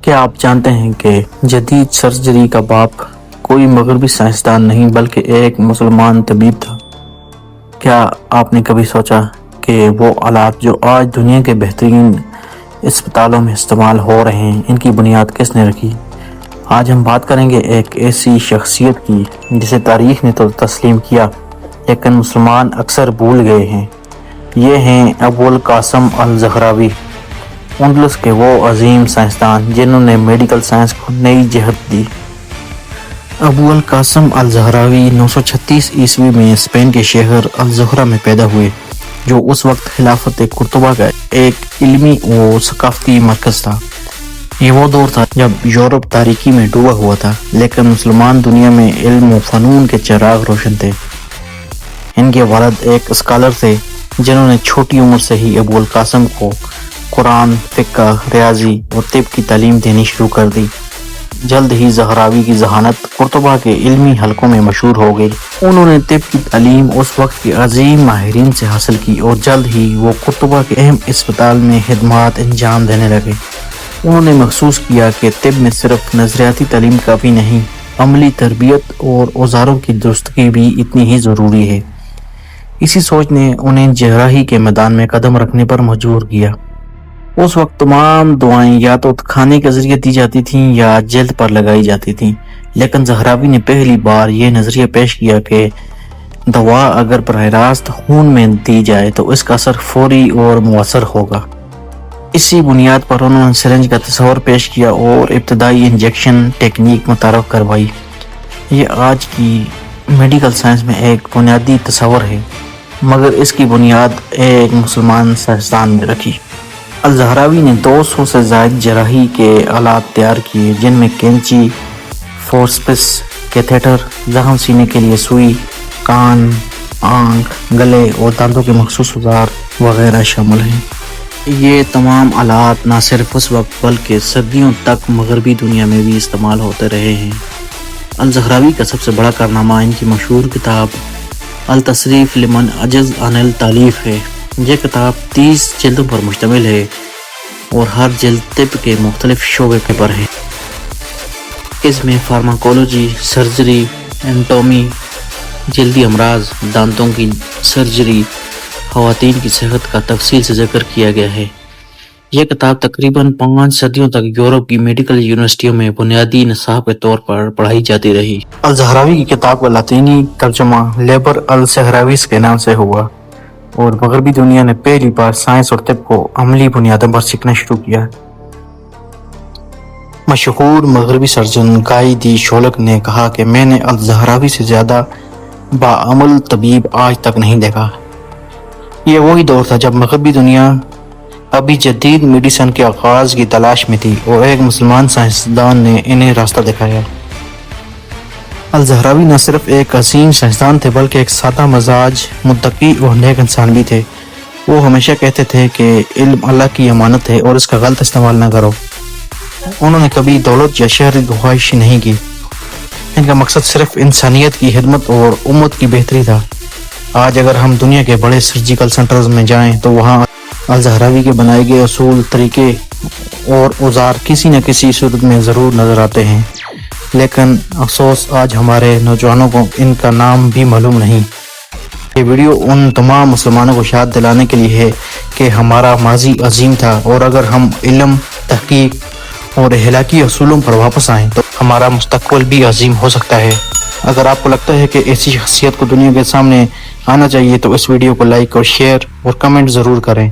کیا آپ جانتے ہیں کہ جدید سرجری کا باپ کوئی مغربی سائنسدان نہیں بلکہ ایک مسلمان طبیب تھا؟ کیا آپ نے کبھی سوچا کہ وہ آلات جو آج دنیا کے بہترین اسپتالوں میں استعمال ہو رہے ہیں، ان کی بنیاد کس نے رکھی؟ آج ہم بات کریں گے ایک ایسی شخصیت کی جسے تاریخ نے تو تسلیم کیا لیکن مسلمان اکثر بھول گئے ہیں۔ یہ ہیں ابو القاسم الزہراوی، اندلس کے وہ عظیم سائنسدان جنہوں نے میڈیکل سائنس کو نئی جہت دی۔ ابو القاسم الزہراوی 936 عیسوی میں اسپین کے شہر الزہرہ میں پیدا ہوئے، جو اس وقت خلافت قرطبہ کا ایک علمی و ثقافتی مرکز تھا۔ یہ وہ دور تھا جب یورپ تاریکی میں ڈوبا ہوا تھا، لیکن مسلمان دنیا میں علم و فنون کے چراغ روشن تھے۔ ان کے والد ایک اسکالر تھے جنہوں نے چھوٹی عمر سے ہی ابو القاسم کو قرآن، فقہ، ریاضی اور طب کی تعلیم دینی شروع کر دی۔ جلد ہی زہراوی کی ذہانت قرطبہ کے علمی حلقوں میں مشہور ہو گئی۔ انہوں نے طب کی تعلیم اس وقت کے عظیم ماہرین سے حاصل کی اور جلد ہی وہ قرطبہ کے اہم اسپتال میں خدمات انجام دینے لگے۔ انہوں نے محسوس کیا کہ طب میں صرف نظریاتی تعلیم کافی نہیں، عملی تربیت اور اوزاروں کی درستگی بھی اتنی ہی ضروری ہے۔ اسی سوچ نے انہیں جراحی کے میدان میں قدم رکھنے پر مجبور کیا۔ اس وقت تمام دعائیں یا تو کھانے کے ذریعے دی جاتی تھیں یا جلد پر لگائی جاتی تھیں، لیکن زہراوی نے پہلی بار یہ نظریہ پیش کیا کہ دوا اگر براہ راست خون میں دی جائے تو اس کا اثر فوری اور مؤثر ہوگا۔ اسی بنیاد پر انہوں نے سرنج کا تصور پیش کیا اور ابتدائی انجیکشن ٹیکنیک متعارف کروائی۔ یہ آج کی میڈیکل سائنس میں ایک بنیادی تصور ہے، مگر اس کی بنیاد ایک مسلمان سائنسدان نے رکھی۔ الزہراوی نے 200 سے زائد جراحی کے آلات تیار کیے، جن میں کینچی، فورسپس، کیتھیٹر، زخم سینے کے لیے سوئی، کان، آنکھ، گلے اور دانتوں کے مخصوص اوزار وغیرہ شامل ہیں۔ یہ تمام آلات نہ صرف اس وقت بلکہ صدیوں تک مغربی دنیا میں بھی استعمال ہوتے رہے ہیں۔ الزہراوی کا سب سے بڑا کارنامہ ان کی مشہور کتاب التصریف لمن عجز عن التعلیف ہے۔ یہ کتاب 30 جلدوں پر مشتمل ہے اور ہر جلد طب کے مختلف شعبے پر ہے۔ اس میں فارماکولوجی، سرجری، انٹومی، جلدی امراض، دانتوں کی سرجری، خواتین کی صحت کا تفصیل سے ذکر کیا گیا ہے۔ یہ کتاب تقریباً 5 صدیوں تک یورپ کی میڈیکل یونیورسٹیوں میں بنیادی نصاب کے طور پر پڑھائی جاتی رہی۔ الزہراوی کی کتاب کا لاطینی ترجمہ لیبر الزہراویس کے نام سے ہوا اور مغربی دنیا نے پہلی بار سائنس اور طب کو عملی بنیادوں پر سیکھنا شروع کیا۔ مشہور مغربی سرجن گائی دی شولک نے کہا کہ میں نے الزہراوی سے زیادہ باعمل طبیب آج تک نہیں دیکھا۔ یہ وہی دور تھا جب مغربی دنیا ابھی جدید میڈیسن کے آغاز کی تلاش میں تھی اور ایک مسلمان سائنسدان نے انہیں راستہ دکھایا۔ الزہراوی نہ صرف ایک عظیم سائنسدان تھے بلکہ ایک سادہ مزاج، متقی اور نیک انسان بھی تھے۔ وہ ہمیشہ کہتے تھے کہ علم اللہ کی امانت ہے اور اس کا غلط استعمال نہ کرو۔ انہوں نے کبھی دولت یا شہرت کی خواہش نہیں کی۔ ان کا مقصد صرف انسانیت کی خدمت اور امت کی بہتری تھا۔ آج اگر ہم دنیا کے بڑے سرجیکل سینٹرز میں جائیں تو وہاں الزہراوی کے بنائے گئے اصول، طریقے اور اوزار کسی نہ کسی صورت میں ضرور نظر آتے ہیں، لیکن افسوس آج ہمارے نوجوانوں کو ان کا نام بھی معلوم نہیں۔ یہ ویڈیو ان تمام مسلمانوں کو یاد دلانے کے لیے ہے کہ ہمارا ماضی عظیم تھا اور اگر ہم علم، تحقیق اور اخلاقی اصولوں پر واپس آئیں تو ہمارا مستقبل بھی عظیم ہو سکتا ہے۔ اگر آپ کو لگتا ہے کہ ایسی شخصیت کو دنیا کے سامنے آنا چاہیے تو اس ویڈیو کو لائک اور شیئر اور کمنٹ ضرور کریں۔